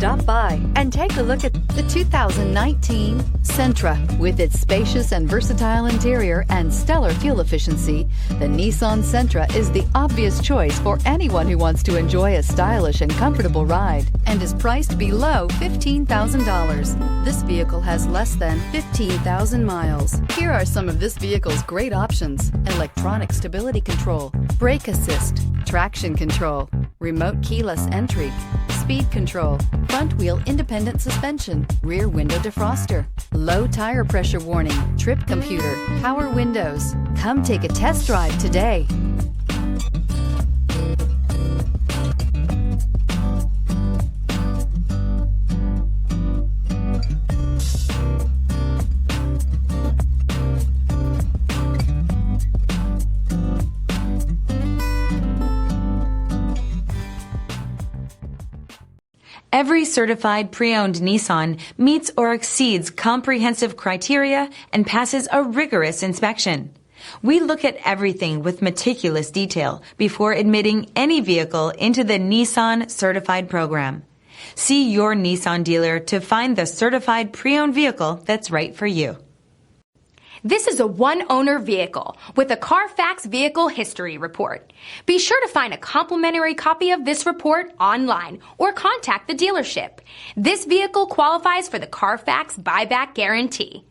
Stop by and take a look at the 2019 Sentra. With its spacious and versatile interior and stellar fuel efficiency, the Nissan Sentra is the obvious choice for anyone who wants to enjoy a stylish and comfortable ride and is priced below $15,000. This vehicle has less than 15,000 miles. Here are some of this vehicle's great options: electronic stability control, brake assist, traction control, remote keyless entry, speed control, front wheel independent suspension, rear window defroster, low tire pressure warning, trip computer, power windows. Come take a test drive today. Every certified pre-owned Nissan meets or exceeds comprehensive criteria and passes a rigorous inspection. We look at everything with meticulous detail before admitting any vehicle into the Nissan Certified Program. See your Nissan dealer to find the certified pre-owned vehicle that's right for you. This is a one-owner vehicle with a Carfax Vehicle History Report. Be sure to find a complimentary copy of this report online or contact the dealership. This vehicle qualifies for the Carfax Buyback Guarantee.